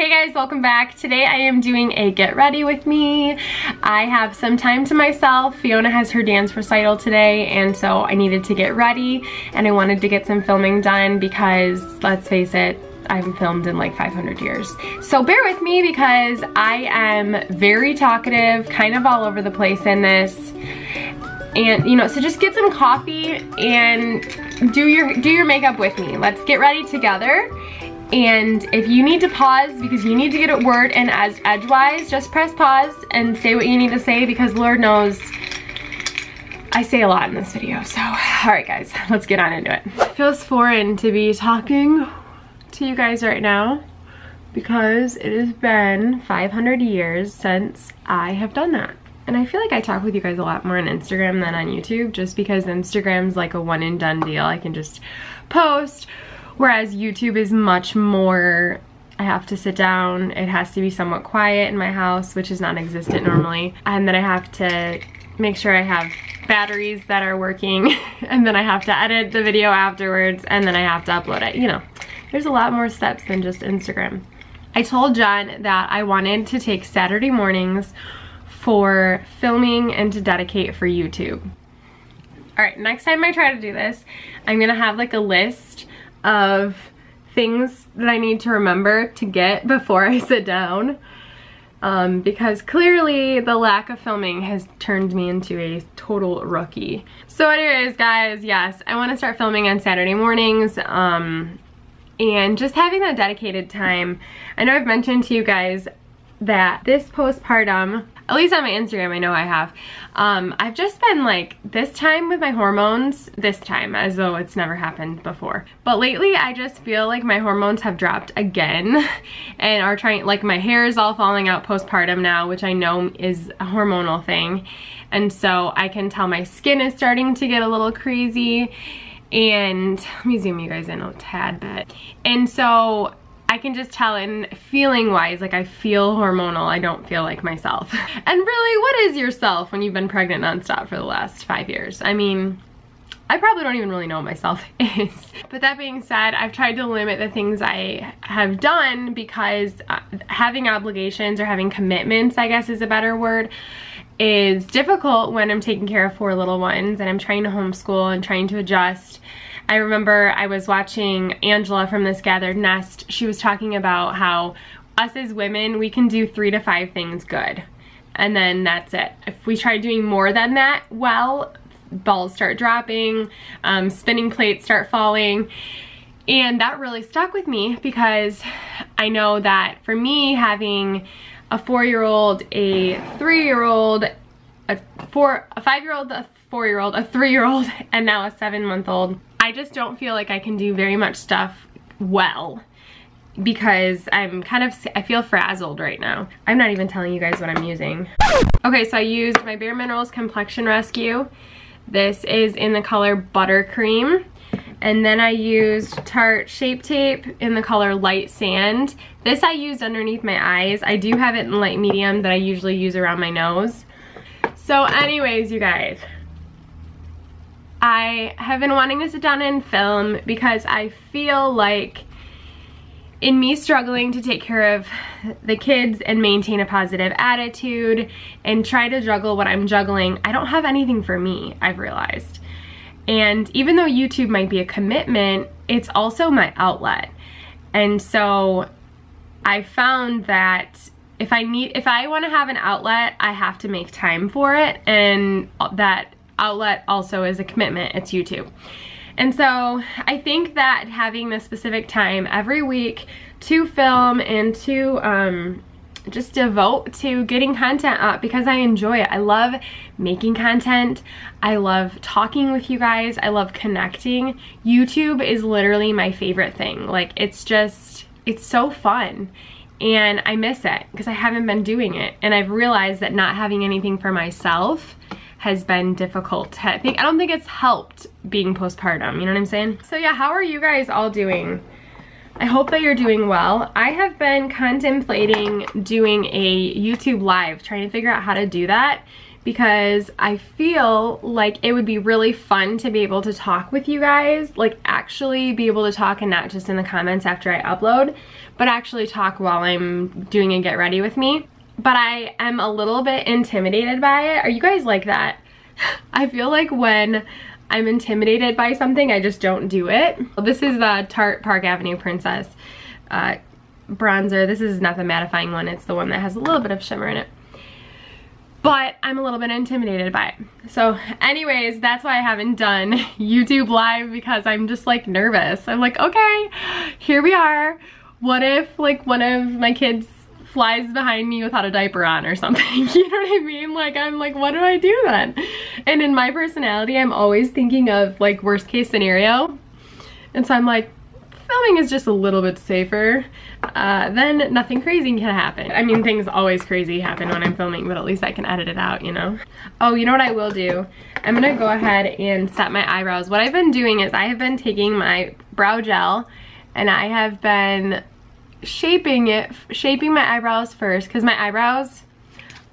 Hey guys, welcome back. Today I am doing a get ready with me. I have some time to myself. Fiona has her dance recital today, and so I needed to get ready and I wanted to get some filming done because, let's face it, I haven't filmed in like 500 years. So bear with me because I am very talkative, kind of all over the place in this. And you know, so just get some coffee and do your makeup with me. Let's get ready together. And if you need to pause because you need to get a word in as edgewise, just press pause and say what you need to say because Lord knows I say a lot in this video. So, all right guys, let's get on into it. It feels foreign to be talking to you guys right now because it has been 500 years since I have done that. And I feel like I talk with you guys a lot more on Instagram than on YouTube just because Instagram's like a one and done deal. I can just post. Whereas YouTube is much more, I have to sit down, it has to be somewhat quiet in my house, which is non-existent normally. And then I have to make sure I have batteries that are working, and then I have to edit the video afterwards, and then I have to upload it. You know, there's a lot more steps than just Instagram. I told John that I wanted to take Saturday mornings for filming and to dedicate for YouTube. All right, next time I try to do this, I'm gonna have like a list of things that I need to remember to get before I sit down, because clearly the lack of filming has turned me into a total rookie. So anyways guys, yes, I want to start filming on Saturday mornings, and just having that dedicated time. I know I've mentioned to you guys that this postpartum, at least on my Instagram I know I have, I've just been like, this time with my hormones, this time, as though it's never happened before. But lately I just feel like my hormones have dropped again and are trying, like my hair is all falling out postpartum now, which I know is a hormonal thing. And so I can tell my skin is starting to get a little crazy. And let me zoom you guys in a tad bit. And so I can just tell, and feeling wise, like I feel hormonal, I don't feel like myself. And really, what is yourself when you've been pregnant nonstop for the last 5 years? I mean, I probably don't even really know what myself is. But that being said, I've tried to limit the things I have done because having obligations or having commitments, I guess is a better word, is difficult when I'm taking care of 4 little ones and I'm trying to homeschool and trying to adjust. I remember I was watching Angela from This Gathered Nest. She was talking about how us as women, we can do 3 to 5 things good. And then that's it. If we try doing more than that, well, balls start dropping, spinning plates start falling. And that really stuck with me because I know that for me, having a 4-year-old, a 3-year-old, a 5-year-old, a 4-year-old, a 3-year-old, and now a 7-month-old, I just don't feel like I can do very much stuff well because I feel frazzled right now. I'm not even telling you guys what I'm using. Okay, so I used my Bare Minerals Complexion Rescue. This is in the color Buttercream. And then I used Tarte Shape Tape in the color Light Sand. This I used underneath my eyes. I do have it in light medium that I usually use around my nose. So anyways, you guys, I have been wanting to sit down and film because I feel like in me struggling to take care of the kids and maintain a positive attitude and try to juggle what I'm juggling, I don't have anything for me, I've realized. And even though YouTube might be a commitment, it's also my outlet. And so I found that if I want to have an outlet, I have to make time for it, and that outlet also is a commitment. It's YouTube. And so I think that having this specific time every week to film and to just devote to getting content up, because I enjoy it. I love making content. I love talking with you guys. I love connecting. YouTube is literally my favorite thing. Like, it's so fun. And I miss it because I haven't been doing it. And I've realized that not having anything for myself has been difficult. I don't think it's helped being postpartum, you know what I'm saying? So yeah, how are you guys all doing? I hope that you're doing well. I have been contemplating doing a YouTube live, trying to figure out how to do that because I feel like it would be really fun to be able to talk with you guys, like actually be able to talk and not just in the comments after I upload, but actually talk while I'm doing a get ready with me. But I am a little bit intimidated by it. Are you guys like that? I feel like when I'm intimidated by something, I just don't do it. This is the Tarte Park Avenue Princess bronzer. This is not the mattifying one, it's the one that has a little bit of shimmer in it. But I'm a little bit intimidated by it. So anyways, that's why I haven't done YouTube Live, because I'm just like nervous. I'm like, okay, here we are. What if like one of my kids flies behind me without a diaper on or something? You know what I mean? Like, I'm like, what do I do then? And in my personality, I'm always thinking of like worst case scenario. And so I'm like, filming is just a little bit safer. Then nothing crazy can happen. I mean, things always crazy happen when I'm filming, but at least I can edit it out, you know? Oh, you know what I will do? I'm gonna go ahead and set my eyebrows. What I've been doing is I have been taking my brow gel and I have been shaping my eyebrows first, because my eyebrows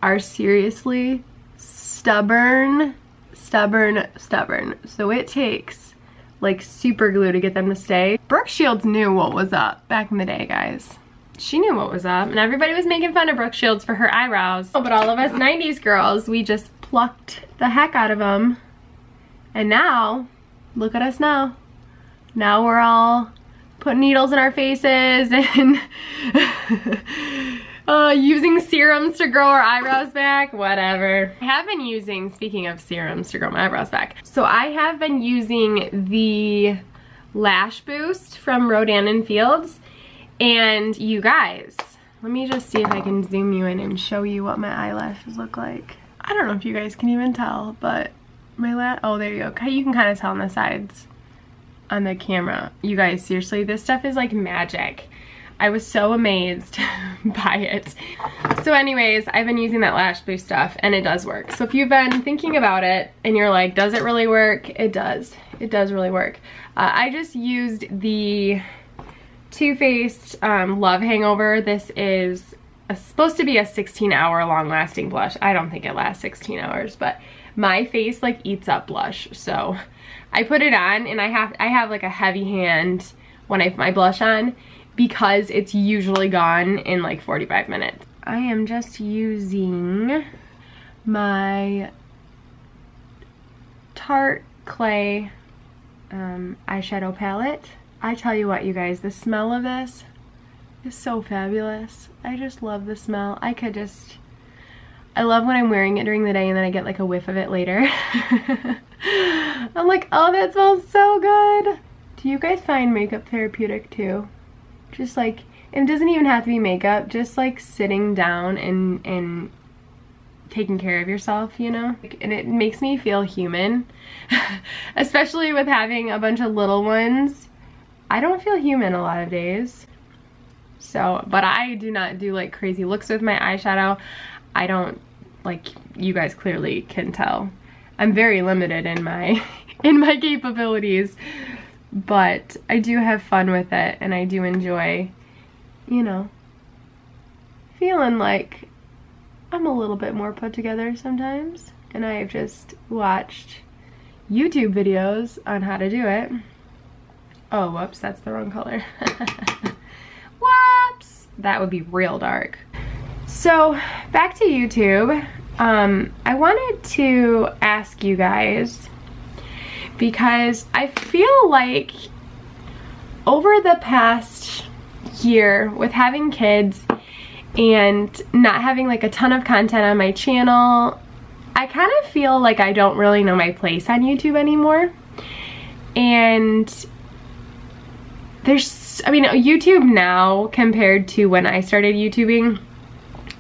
are seriously stubborn. So it takes like super glue to get them to stay. Brooke Shields knew what was up back in the day, guys. She knew what was up, and everybody was making fun of Brooke Shields for her eyebrows. But all of us 90s girls, we just plucked the heck out of them. And now, look at us now. Now we're all putting needles in our faces and using serums to grow our eyebrows back, whatever. I have been using, speaking of serums to grow my eyebrows back, so I have been using the Lash Boost from Rodan & Fields. And you guys, let me just see if I can zoom you in and show you what my eyelashes look like. I don't know if you guys can even tell, but my oh, there you go. You can kind of tell on the sides on the camera. You guys, seriously, this stuff is like magic. I was so amazed by it. So anyways, I've been using that Lash Boost stuff and it does work. So if you've been thinking about it and you're like, does it really work? It does. It does really work. I just used the Too Faced Love Hangover. This is supposed to be a 16-hour long-lasting blush. I don't think it lasts 16 hours, but my face like eats up blush. So I put it on and I have like a heavy hand when I put my blush on, because it's usually gone in like 45 minutes. I am just using my Tarte Clay eyeshadow palette. I tell you what, you guys, the smell of this is so fabulous. I just love the smell. I love when I'm wearing it during the day and then I get like a whiff of it later. I'm like, oh, that smells so good. Do you guys find makeup therapeutic too? Just like, it doesn't even have to be makeup, just like sitting down and taking care of yourself, you know? And it makes me feel human, especially with having a bunch of little ones. I don't feel human a lot of days. So, but I do not do like crazy looks with my eyeshadow. I don't, like, you guys clearly can tell. I'm very limited in my capabilities. But I do have fun with it, and I do enjoy, you know, feeling like I'm a little bit more put together sometimes. And I have just watched YouTube videos on how to do it. Oh, whoops, that's the wrong color. Whoops! That would be real dark. So, back to YouTube. I wanted to ask you guys, because I feel like over the past year with having kids and not having like a ton of content on my channel, I kind of feel like I don't really know my place on YouTube anymore. And I mean, YouTube now compared to when I started YouTubing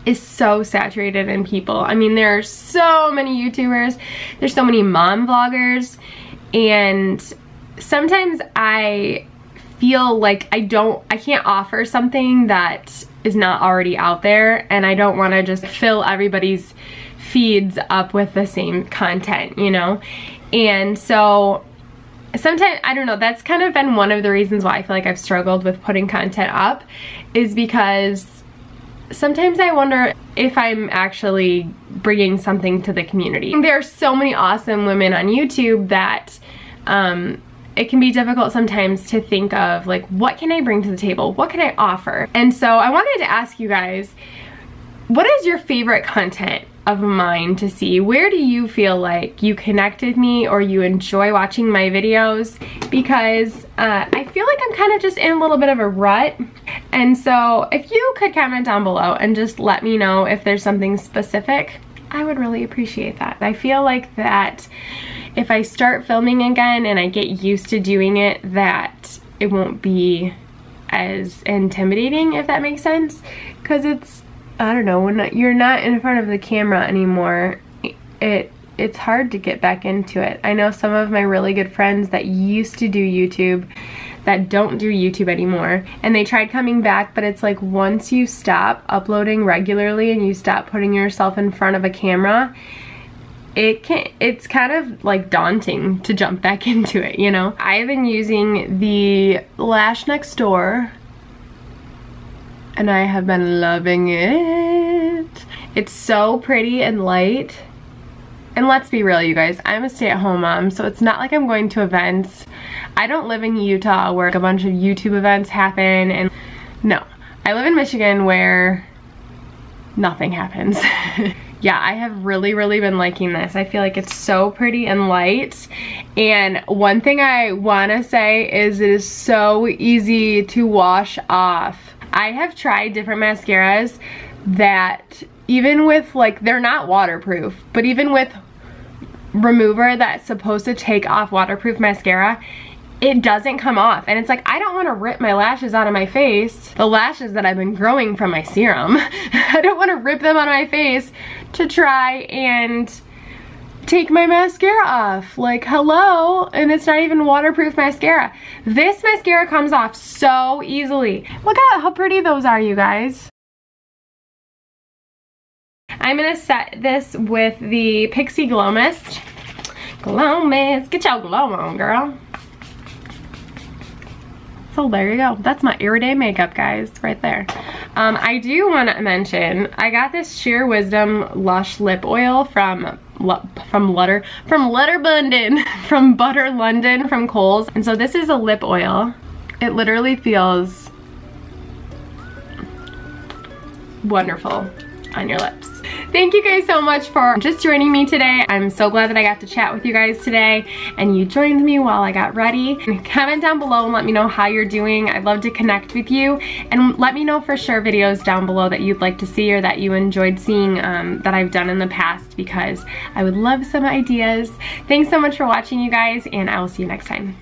is so saturated in people. I mean, there are so many YouTubers, there's so many mom vloggers, and sometimes I feel like I can't offer something that is not already out there, and I don't want to just fill everybody's feeds up with the same content, you know? And so sometimes, I don't know, that's kind of been one of the reasons why I feel like I've struggled with putting content up, is because sometimes I wonder if I'm actually bringing something to the community. There are so many awesome women on YouTube that it can be difficult sometimes to think of, like, what can I bring to the table? What can I offer? And so I wanted to ask you guys, what is your favorite content of mine to see? Where do you feel like you connect with me or you enjoy watching my videos? Because I feel like I'm kind of just in a little bit of a rut. And so if you could comment down below and just let me know if there's something specific, I would really appreciate that. I feel like that if I start filming again and I get used to doing it, that it won't be as intimidating, if that makes sense. Because it's, I don't know, when you're not in front of the camera anymore, it's hard to get back into it. I know some of my really good friends that used to do YouTube that don't do YouTube anymore, and they tried coming back, but it's like once you stop uploading regularly and you stop putting yourself in front of a camera, it's kind of like daunting to jump back into it, you know? I've been using the Lash Next Door, and I have been loving it. It's so pretty and light. And let's be real, you guys, I'm a stay-at-home mom, so it's not like I'm going to events. I don't live in Utah where a bunch of YouTube events happen, and no. I live in Michigan where nothing happens. Yeah, I have really been liking this. I feel like it's so pretty and light. And one thing I wanna say is it is so easy to wash off. I have tried different mascaras that even with, like, they're not waterproof, but even with remover that's supposed to take off waterproof mascara, it doesn't come off. And it's like, I don't want to rip my lashes out of my face, the lashes that I've been growing from my serum. I don't want to rip them out of my face to try and take my mascara off. Like, hello, and it's not even waterproof mascara. This mascara comes off so easily. Look at how pretty those are, you guys. I'm gonna set this with the Pixie Glow Mist. Glow Mist, get your glow on, girl. So there you go. That's my everyday makeup, guys, right there. I do want to mention, I got this Sheer Wisdom Lush Lip Oil from Butter London from Kohl's. And so this is a lip oil. It literally feels wonderful on your lips. Thank you guys so much for just joining me today. I'm so glad that I got to chat with you guys today and you joined me while I got ready. And comment down below and let me know how you're doing. I'd love to connect with you, and let me know for sure videos down below that you'd like to see or that you enjoyed seeing that I've done in the past, because I would love some ideas. Thanks so much for watching, you guys, and I will see you next time.